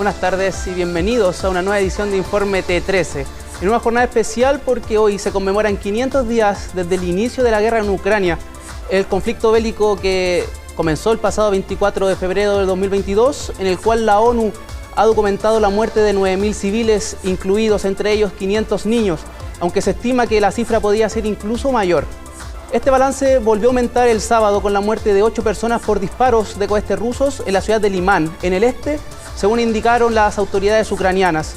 Buenas tardes y bienvenidos a una nueva edición de Informe T13. En una jornada especial porque hoy se conmemoran 500 días desde el inicio de la guerra en Ucrania, el conflicto bélico que comenzó el pasado 24 de febrero del 2022, en el cual la ONU ha documentado la muerte de 9.000 civiles, incluidos entre ellos 500 niños, aunque se estima que la cifra podía ser incluso mayor. Este balance volvió a aumentar el sábado con la muerte de 8 personas por disparos de cohetes rusos en la ciudad de Limán, en el este, según indicaron las autoridades ucranianas.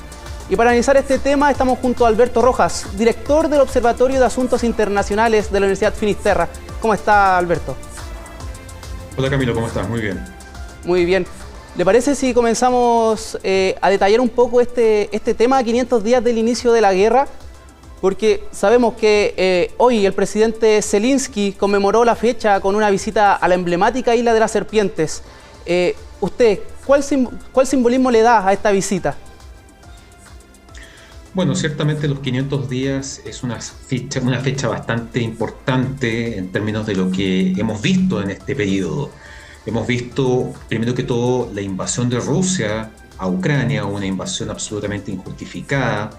Y para analizar este tema estamos junto a Alberto Rojas, director del Observatorio de Asuntos Internacionales de la Universidad Finisterra. ¿Cómo está, Alberto? Hola Camilo, ¿cómo estás? Muy bien. Muy bien. ¿Le parece si comenzamos a detallar un poco este tema, 500 días del inicio de la guerra? Porque sabemos que hoy el presidente Zelensky conmemoró la fecha con una visita a la emblemática Isla de las Serpientes. Usted, ¿cuál simbolismo le da a esta visita? Bueno, ciertamente los 500 días es una fecha bastante importante en términos de lo que hemos visto en este periodo. Hemos visto, primero que todo, la invasión de Rusia a Ucrania, una invasión absolutamente injustificada,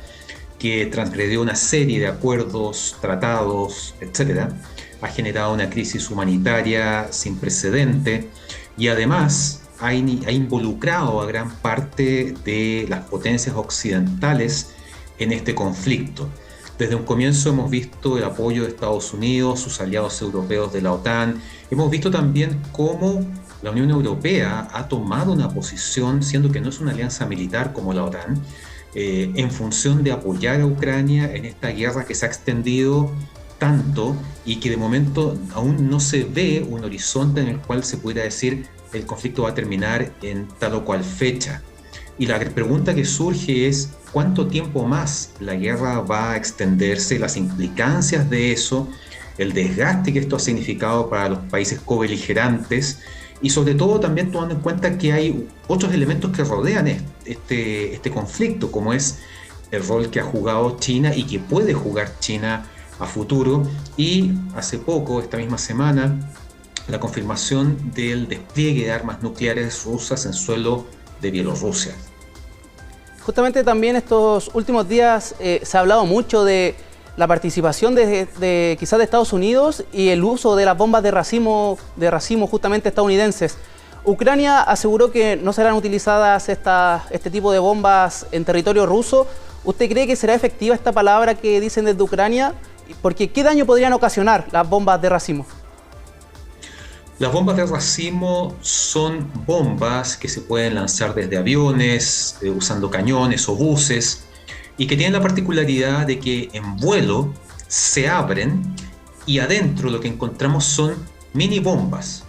que transgredió una serie de acuerdos, tratados, etc. Ha generado una crisis humanitaria sin precedente y además ha involucrado a gran parte de las potencias occidentales en este conflicto. Desde un comienzo hemos visto el apoyo de Estados Unidos, sus aliados europeos de la OTAN. Hemos visto también cómo la Unión Europea ha tomado una posición, siendo que no es una alianza militar como la OTAN, en función de apoyar a Ucrania en esta guerra que se ha extendido tanto y que de momento aún no se ve un horizonte en el cual se pudiera decir el conflicto va a terminar en tal o cual fecha. Y la pregunta que surge es ¿cuánto tiempo más la guerra va a extenderse? Las implicancias de eso, el desgaste que esto ha significado para los países cobeligerantes y sobre todo también tomando en cuenta que hay otros elementos que rodean este conflicto, como es el rol que ha jugado China y que puede jugar China a futuro. Y hace poco, esta misma semana, la confirmación del despliegue de armas nucleares rusas en suelo de Bielorrusia. Justamente también estos últimos días se ha hablado mucho de la participación quizás de Estados Unidos y el uso de las bombas de racimo justamente estadounidenses. Ucrania aseguró que no serán utilizadas este tipo de bombas en territorio ruso. ¿Usted cree que será efectiva esta palabra que dicen desde Ucrania? Porque ¿qué daño podrían ocasionar las bombas de racimo? Las bombas de racimo son bombas que se pueden lanzar desde aviones, usando cañones o buses, y que tienen la particularidad de que en vuelo se abren y adentro lo que encontramos son mini bombas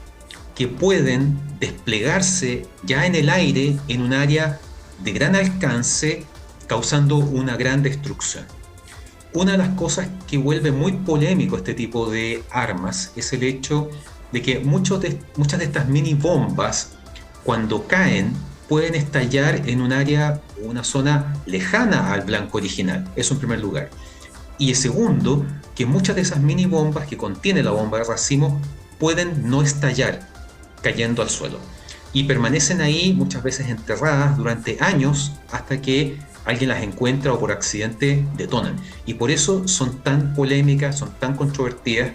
que pueden desplegarse ya en el aire en un área de gran alcance, causando una gran destrucción. Una de las cosas que vuelve muy polémico este tipo de armas es el hecho de que muchas de estas mini bombas, cuando caen, pueden estallar en un área o una zona lejana al blanco original. Eso en primer lugar. Y el segundo, que muchas de esas mini bombas que contiene la bomba de racimo pueden no estallar cayendo al suelo. Y permanecen ahí muchas veces enterradas durante años hasta que alguien las encuentra o por accidente detonan. Y por eso son tan polémicas, son tan controvertidas.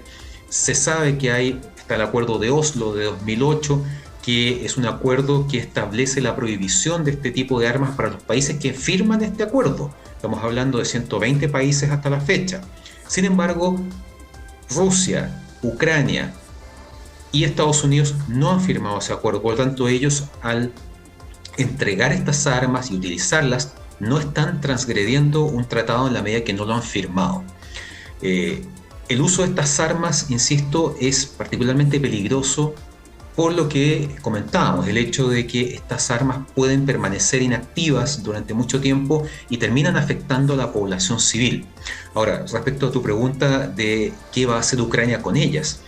Se sabe que está el acuerdo de Oslo de 2008, que es un acuerdo que establece la prohibición de este tipo de armas para los países que firman este acuerdo. Estamos hablando de 120 países hasta la fecha. Sin embargo, Rusia, Ucrania y Estados Unidos no han firmado ese acuerdo. Por lo tanto, ellos al entregar estas armas y utilizarlas no están transgrediendo un tratado en la medida que no lo han firmado. El uso de estas armas, insisto, es particularmente peligroso por lo que comentábamos, el hecho de que estas armas pueden permanecer inactivas durante mucho tiempo y terminan afectando a la población civil. Ahora, respecto a tu pregunta de qué va a hacer Ucrania con ellas,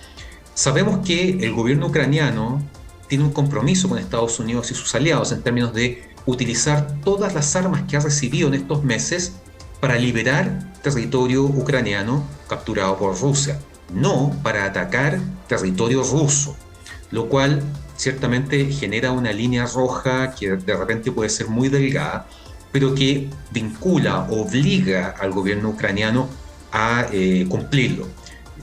sabemos que el gobierno ucraniano tiene un compromiso con Estados Unidos y sus aliados en términos de utilizar todas las armas que ha recibido en estos meses para liberar territorio ucraniano capturado por Rusia, no para atacar territorio ruso, lo cual ciertamente genera una línea roja que de repente puede ser muy delgada, pero que vincula, obliga al gobierno ucraniano a cumplirlo.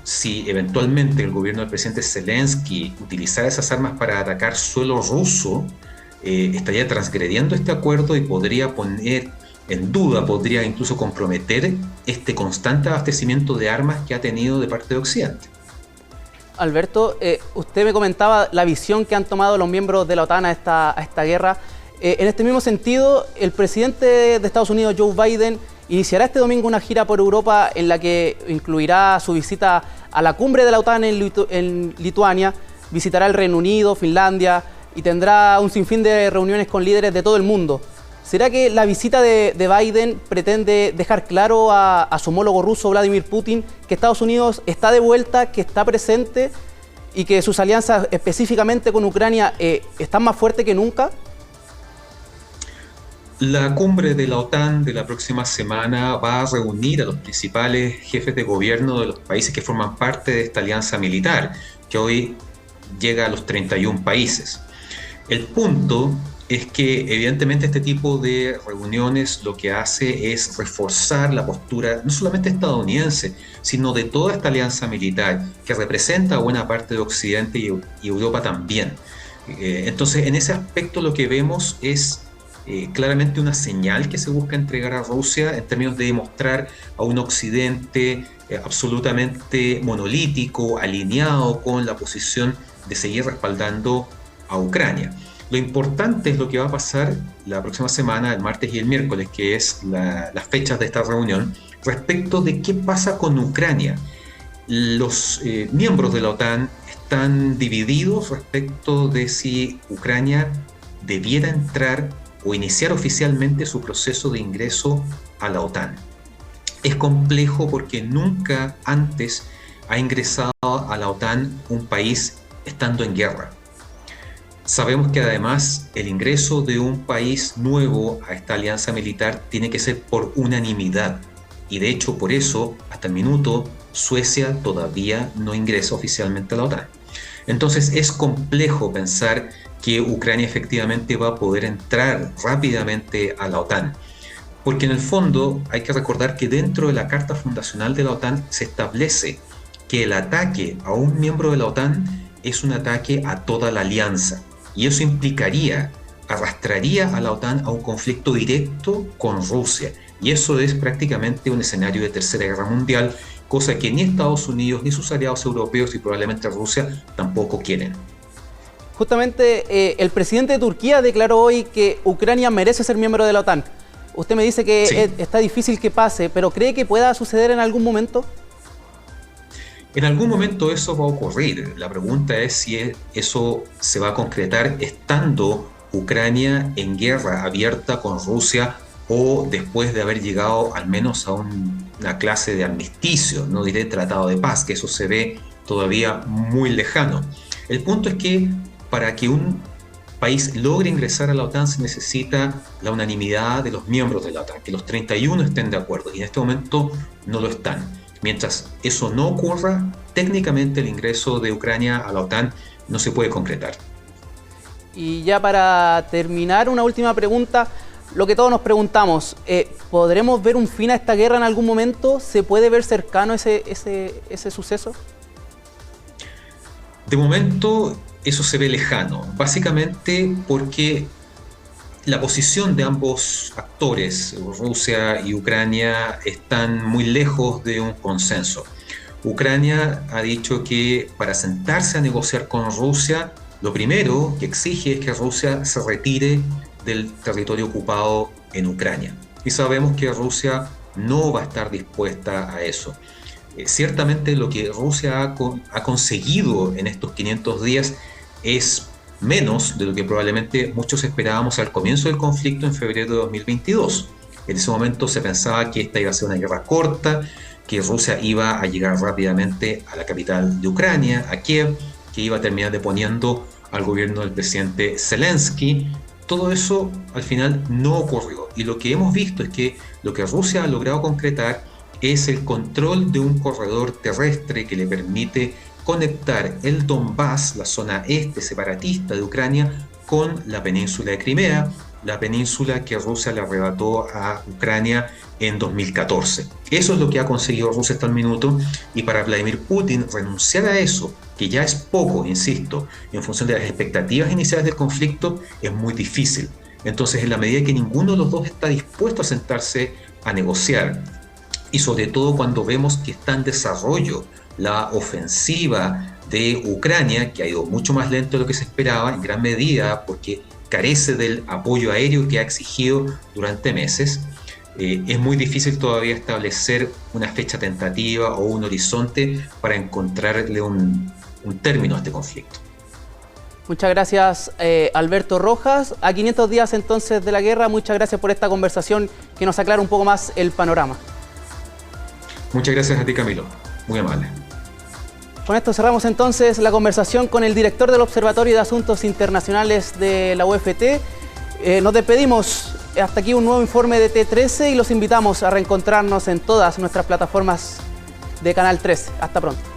Si eventualmente el gobierno del presidente Zelensky utilizara esas armas para atacar suelo ruso, estaría transgrediendo este acuerdo y podría poner en duda, podría incluso comprometer este constante abastecimiento de armas que ha tenido de parte de Occidente. Alberto, usted me comentaba la visión que han tomado los miembros de la OTAN a esta guerra. En este mismo sentido, el presidente de Estados Unidos, Joe Biden, iniciará este domingo una gira por Europa en la que incluirá su visita a la cumbre de la OTAN en Lituania, visitará el Reino Unido, Finlandia y tendrá un sinfín de reuniones con líderes de todo el mundo. ¿Será que la visita de Biden pretende dejar claro a su homólogo ruso, Vladimir Putin, que Estados Unidos está de vuelta, que está presente y que sus alianzas específicamente con Ucrania están más fuertes que nunca? La cumbre de la OTAN de la próxima semana va a reunir a los principales jefes de gobierno de los países que forman parte de esta alianza militar, que hoy llega a los 31 países. El punto es que evidentemente este tipo de reuniones lo que hace es reforzar la postura no solamente estadounidense, sino de toda esta alianza militar que representa a buena parte de Occidente y Europa también. Entonces, en ese aspecto lo que vemos es claramente una señal que se busca entregar a Rusia en términos de demostrar a un Occidente absolutamente monolítico, alineado con la posición de seguir respaldando a Ucrania. Lo importante es lo que va a pasar la próxima semana, el martes y el miércoles, que es las fechas de esta reunión, respecto de qué pasa con Ucrania. Los miembros de la OTAN están divididos respecto de si Ucrania debiera entrar o iniciar oficialmente su proceso de ingreso a la OTAN. Es complejo porque nunca antes ha ingresado a la OTAN un país estando en guerra. Sabemos que además el ingreso de un país nuevo a esta alianza militar tiene que ser por unanimidad. Y de hecho por eso, hasta el minuto, Suecia todavía no ingresa oficialmente a la OTAN. Entonces es complejo pensar que Ucrania efectivamente va a poder entrar rápidamente a la OTAN. Porque en el fondo hay que recordar que dentro de la Carta Fundacional de la OTAN se establece que el ataque a un miembro de la OTAN es un ataque a toda la alianza. Y eso arrastraría a la OTAN a un conflicto directo con Rusia. Y eso es prácticamente un escenario de Tercera Guerra Mundial, cosa que ni Estados Unidos ni sus aliados europeos y probablemente Rusia tampoco quieren. Justamente el presidente de Turquía declaró hoy que Ucrania merece ser miembro de la OTAN. Usted me dice que sí, está difícil que pase, pero ¿cree que pueda suceder en algún momento? En algún momento eso va a ocurrir. La pregunta es si eso se va a concretar estando Ucrania en guerra abierta con Rusia o después de haber llegado al menos a una clase de armisticio, no diré tratado de paz, que eso se ve todavía muy lejano. El punto es que para que un país logre ingresar a la OTAN se necesita la unanimidad de los miembros de la OTAN, que los 31 estén de acuerdo, y en este momento no lo están. Mientras eso no ocurra, técnicamente el ingreso de Ucrania a la OTAN no se puede concretar. Y ya para terminar, una última pregunta, lo que todos nos preguntamos, ¿podremos ver un fin a esta guerra en algún momento? ¿Se puede ver cercano ese suceso? De momento eso se ve lejano, básicamente porque la posición de ambos actores, Rusia y Ucrania, están muy lejos de un consenso. Ucrania ha dicho que para sentarse a negociar con Rusia, lo primero que exige es que Rusia se retire del territorio ocupado en Ucrania. Y sabemos que Rusia no va a estar dispuesta a eso. Ciertamente lo que Rusia ha conseguido en estos 500 días es menos de lo que probablemente muchos esperábamos al comienzo del conflicto en febrero de 2022. En ese momento se pensaba que esta iba a ser una guerra corta, que Rusia iba a llegar rápidamente a la capital de Ucrania, a Kiev, que iba a terminar deponiendo al gobierno del presidente Zelensky. Todo eso al final no ocurrió. Y lo que hemos visto es que lo que Rusia ha logrado concretar es el control de un corredor terrestre que le permite conectar el Donbass, la zona este separatista de Ucrania, con la península de Crimea, la península que Rusia le arrebató a Ucrania en 2014. Eso es lo que ha conseguido Rusia hasta el minuto, y para Vladimir Putin renunciar a eso, que ya es poco, insisto, en función de las expectativas iniciales del conflicto, es muy difícil. Entonces, en la medida que ninguno de los dos está dispuesto a sentarse a negociar, y sobre todo cuando vemos que está en desarrollo la ofensiva de Ucrania, que ha ido mucho más lento de lo que se esperaba, en gran medida porque carece del apoyo aéreo que ha exigido durante meses, es muy difícil todavía establecer una fecha tentativa o un horizonte para encontrarle un término a este conflicto. Muchas gracias, Alberto Rojas. A 500 días entonces de la guerra, muchas gracias por esta conversación que nos aclara un poco más el panorama. Muchas gracias a ti, Camilo. Muy amable. Con esto cerramos entonces la conversación con el director del Observatorio de Asuntos Internacionales de la UFT. Nos despedimos. Hasta aquí un nuevo informe de T13 y los invitamos a reencontrarnos en todas nuestras plataformas de Canal 13. Hasta pronto.